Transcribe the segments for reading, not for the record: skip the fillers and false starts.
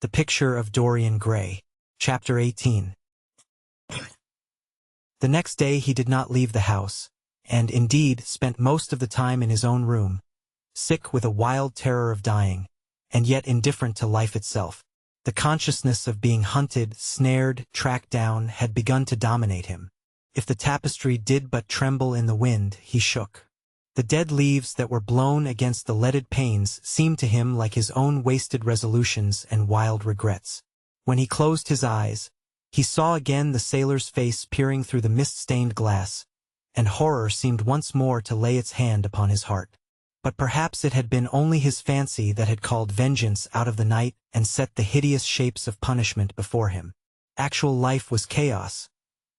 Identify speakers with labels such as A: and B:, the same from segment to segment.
A: The Picture of Dorian Gray. Chapter 18. The next day he did not leave the house, and indeed spent most of the time in his own room, sick with a wild terror of dying, and yet indifferent to life itself. The consciousness of being hunted, snared, tracked down had begun to dominate him. If the tapestry did but tremble in the wind, he shook. The dead leaves that were blown against the leaded panes seemed to him like his own wasted resolutions and wild regrets. When he closed his eyes, he saw again the sailor's face peering through the mist-stained glass, and horror seemed once more to lay its hand upon his heart. But perhaps it had been only his fancy that had called vengeance out of the night and set the hideous shapes of punishment before him. Actual life was chaos,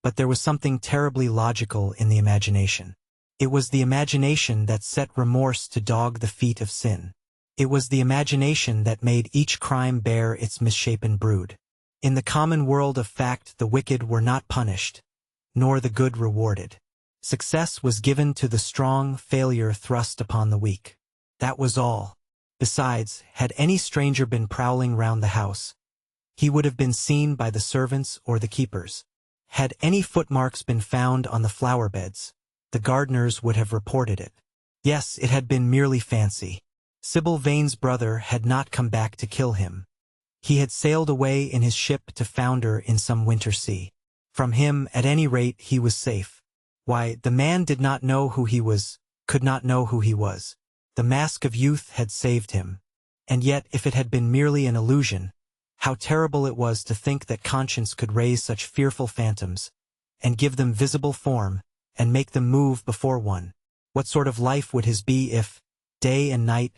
A: but there was something terribly logical in the imagination. It was the imagination that set remorse to dog the feet of sin. It was the imagination that made each crime bear its misshapen brood. In the common world of fact, the wicked were not punished, nor the good rewarded. Success was given to the strong, failure thrust upon the weak. That was all. Besides, had any stranger been prowling round the house, he would have been seen by the servants or the keepers. Had any footmarks been found on the flower beds, the gardeners would have reported it. Yes, it had been merely fancy. Sybil Vane's brother had not come back to kill him. He had sailed away in his ship to founder in some winter sea. From him, at any rate, he was safe. Why, the man did not know who he was, could not know who he was. The mask of youth had saved him. And yet, if it had been merely an illusion, how terrible it was to think that conscience could raise such fearful phantoms, and give them visible form, and make them move before one. What sort of life would his be if, day and night,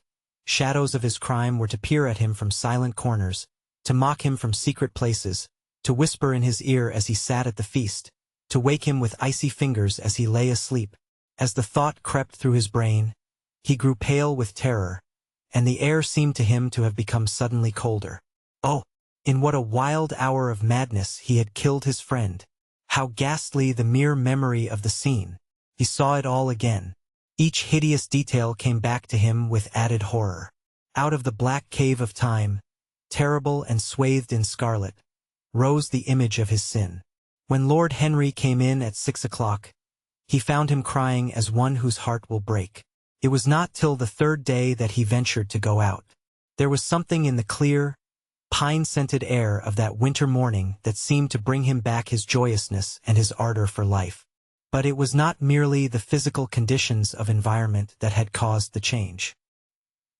A: shadows of his crime were to peer at him from silent corners, to mock him from secret places, to whisper in his ear as he sat at the feast, to wake him with icy fingers as he lay asleep? As the thought crept through his brain, he grew pale with terror, and the air seemed to him to have become suddenly colder. Oh, in what a wild hour of madness he had killed his friend! How ghastly the mere memory of the scene! He saw it all again. Each hideous detail came back to him with added horror. Out of the black cave of time, terrible and swathed in scarlet, rose the image of his sin. When Lord Henry came in at 6 o'clock, he found him crying as one whose heart will break. It was not till the third day that he ventured to go out. There was something in the clear, pine-scented air of that winter morning that seemed to bring him back his joyousness and his ardor for life. But it was not merely the physical conditions of environment that had caused the change.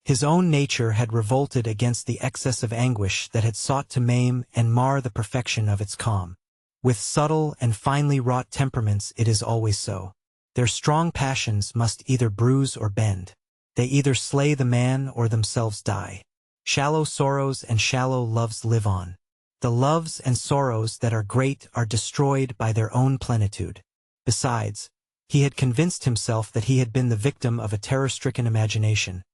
A: His own nature had revolted against the excess of anguish that had sought to maim and mar the perfection of its calm. With subtle and finely wrought temperaments it is always so. Their strong passions must either bruise or bend. They either slay the man or themselves die. Shallow sorrows and shallow loves live on. The loves and sorrows that are great are destroyed by their own plenitude. Besides, he had convinced himself that he had been the victim of a terror-stricken imagination,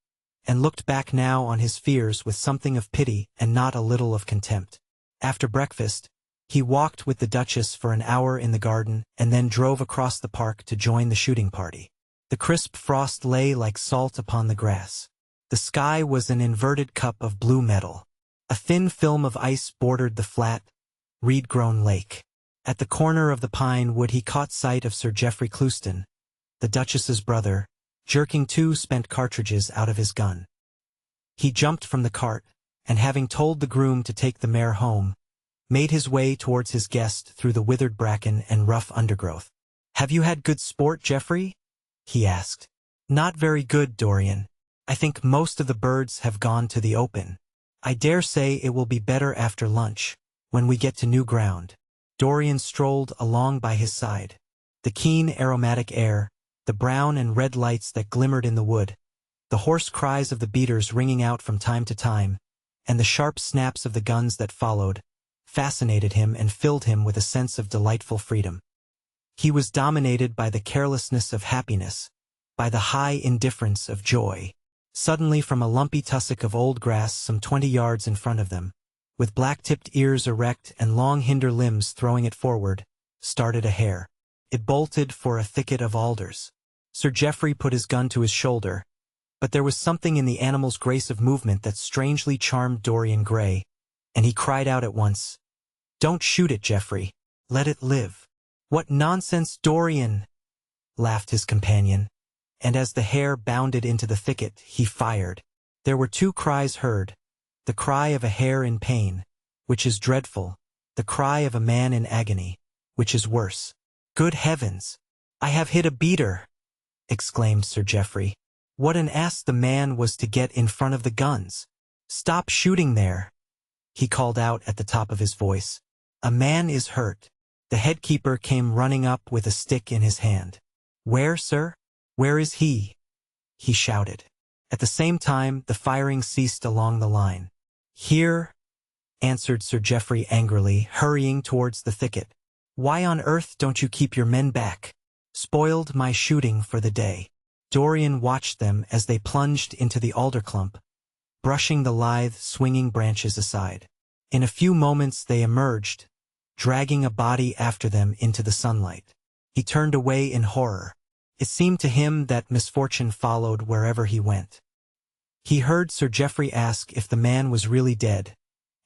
A: and looked back now on his fears with something of pity and not a little of contempt. After breakfast, he walked with the Duchess for an hour in the garden and then drove across the park to join the shooting party. The crisp frost lay like salt upon the grass. The sky was an inverted cup of blue metal. A thin film of ice bordered the flat, reed-grown lake. At the corner of the pine wood he caught sight of Sir Geoffrey Clouston, the Duchess's brother, jerking 2 spent cartridges out of his gun. He jumped from the cart, and having told the groom to take the mare home, made his way towards his guest through the withered bracken and rough undergrowth. "Have you had good sport, Geoffrey?" he asked. "Not very good, Dorian. I think most of the birds have gone to the open. I dare say it will be better after lunch, when we get to new ground." Dorian strolled along by his side. The keen aromatic air, the brown and red lights that glimmered in the wood, the hoarse cries of the beaters ringing out from time to time, and the sharp snaps of the guns that followed, fascinated him and filled him with a sense of delightful freedom. He was dominated by the carelessness of happiness, by the high indifference of joy. Suddenly, from a lumpy tussock of old grass some 20 yards in front of them, with black-tipped ears erect and long hinder limbs throwing it forward, started a hare. It bolted for a thicket of alders. Sir Geoffrey put his gun to his shoulder, but there was something in the animal's grace of movement that strangely charmed Dorian Gray, and he cried out at once, "Don't shoot it, Geoffrey. Let it live." "What nonsense, Dorian!" laughed his companion, and as the hare bounded into the thicket, he fired. There were two cries heard, the cry of a hare in pain, which is dreadful, the cry of a man in agony, which is worse. "Good heavens! I have hit a beater!" exclaimed Sir Geoffrey. What an ass the man was to get in front of the guns! "Stop shooting there!" he called out at the top of his voice. "A man is hurt." The headkeeper came running up with a stick in his hand. "Where, sir? Where is he?" he shouted. At the same time, the firing ceased along the line. "Here," answered Sir Geoffrey angrily, hurrying towards the thicket. "Why on earth don't you keep your men back? Spoiled my shooting for the day." Dorian watched them as they plunged into the alder clump, brushing the lithe, swinging branches aside. In a few moments they emerged, dragging a body after them into the sunlight. He turned away in horror. It seemed to him that misfortune followed wherever he went. He heard Sir Geoffrey ask if the man was really dead,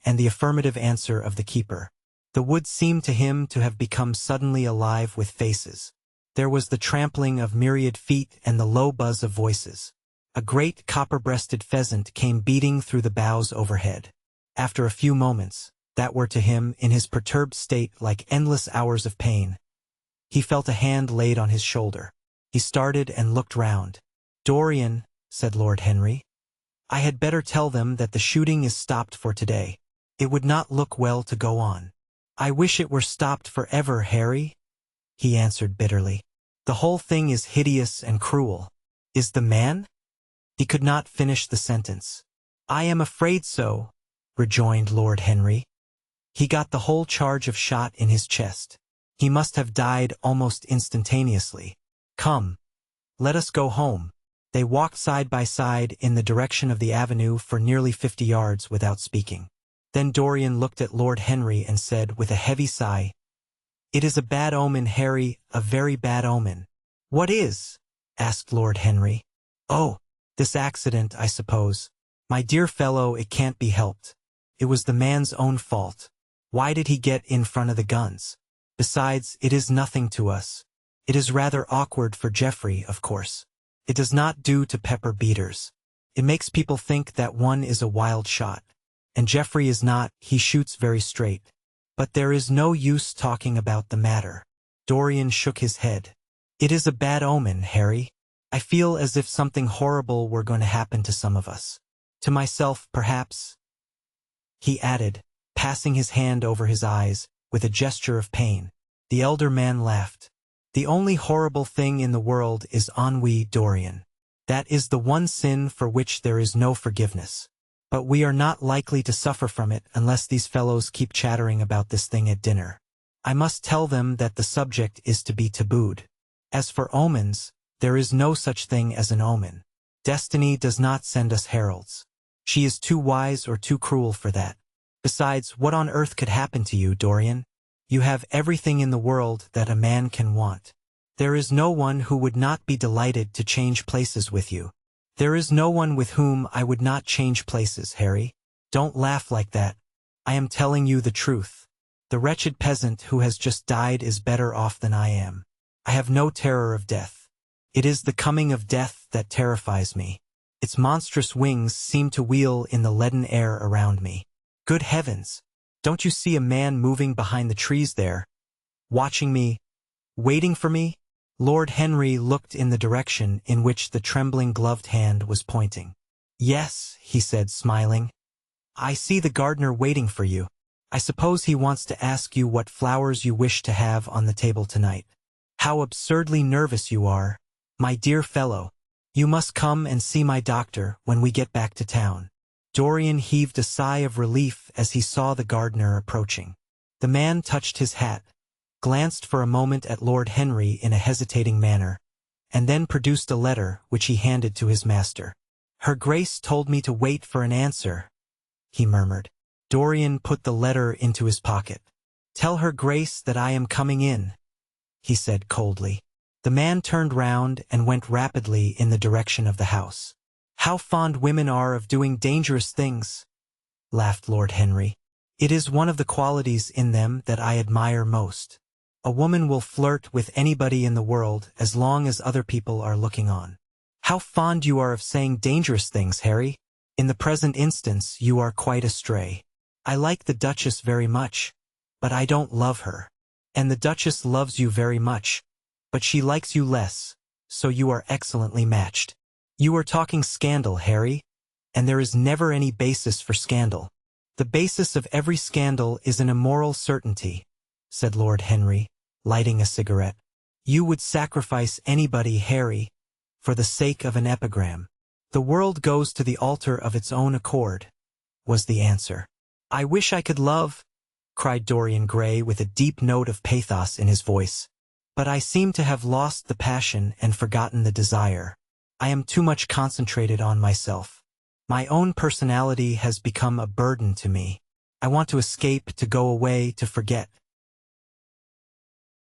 A: and the affirmative answer of the keeper. The wood seemed to him to have become suddenly alive with faces. There was the trampling of myriad feet and the low buzz of voices. A great copper-breasted pheasant came beating through the boughs overhead. After a few moments, that were to him, in his perturbed state, like endless hours of pain, he felt a hand laid on his shoulder. He started and looked round. "Dorian," said Lord Henry, "I had better tell them that the shooting is stopped for today. It would not look well to go on." "I wish it were stopped forever, Harry," he answered bitterly. "The whole thing is hideous and cruel." "Is the man?" He could not finish the sentence. "I am afraid so," rejoined Lord Henry. "He got the whole charge of shot in his chest. He must have died almost instantaneously. Come, let us go home." They walked side by side in the direction of the avenue for nearly 50 yards without speaking. Then Dorian looked at Lord Henry and said with a heavy sigh, "It is a bad omen, Harry, a very bad omen." "What is?" asked Lord Henry. "Oh, this accident, I suppose. My dear fellow, it can't be helped. It was the man's own fault. Why did he get in front of the guns? Besides, it is nothing to us. It is rather awkward for Geoffrey, of course. It does not do to pepper beaters. It makes people think that one is a wild shot. And Geoffrey is not, he shoots very straight. But there is no use talking about the matter." Dorian shook his head. "It is a bad omen, Harry. I feel as if something horrible were going to happen to some of us. To myself, perhaps," he added, passing his hand over his eyes, with a gesture of pain. The elder man laughed. "The only horrible thing in the world is ennui, Dorian. That is the one sin for which there is no forgiveness. But we are not likely to suffer from it unless these fellows keep chattering about this thing at dinner. I must tell them that the subject is to be tabooed. As for omens, there is no such thing as an omen. Destiny does not send us heralds. She is too wise or too cruel for that. Besides, what on earth could happen to you, Dorian? You have everything in the world that a man can want. There is no one who would not be delighted to change places with you. There is no one with whom I would not change places, Harry. Don't laugh like that. I am telling you the truth. The wretched peasant who has just died is better off than I am. I have no terror of death. It is the coming of death that terrifies me. Its monstrous wings seem to wheel in the leaden air around me. Good heavens! Don't you see a man moving behind the trees there? Watching me? Waiting for me? Lord Henry looked in the direction in which the trembling gloved hand was pointing. "Yes," he said, smiling. "I see the gardener waiting for you. I suppose he wants to ask you what flowers you wish to have on the table tonight. How absurdly nervous you are, my dear fellow. You must come and see my doctor when we get back to town." Dorian heaved a sigh of relief as he saw the gardener approaching. The man touched his hat, glanced for a moment at Lord Henry in a hesitating manner, and then produced a letter which he handed to his master. "Her Grace told me to wait for an answer," he murmured. Dorian put the letter into his pocket. "Tell her Grace that I am coming in," he said coldly. The man turned round and went rapidly in the direction of the house. "How fond women are of doing dangerous things," laughed Lord Henry. It is one of the qualities in them that I admire most. A woman will flirt with anybody in the world as long as other people are looking on. How fond you are of saying dangerous things, Harry. In the present instance, you are quite astray. I like the Duchess very much, but I don't love her. And the Duchess loves you very much, but she likes you less, so you are excellently matched. You are talking scandal, Harry, and there is never any basis for scandal. The basis of every scandal is an immoral certainty, said Lord Henry, lighting a cigarette. You would sacrifice anybody, Harry, for the sake of an epigram. The world goes to the altar of its own accord, was the answer. I wish I could love, cried Dorian Gray with a deep note of pathos in his voice. But I seem to have lost the passion and forgotten the desire. I am too much concentrated on myself. My own personality has become a burden to me. I want to escape, to go away, to forget.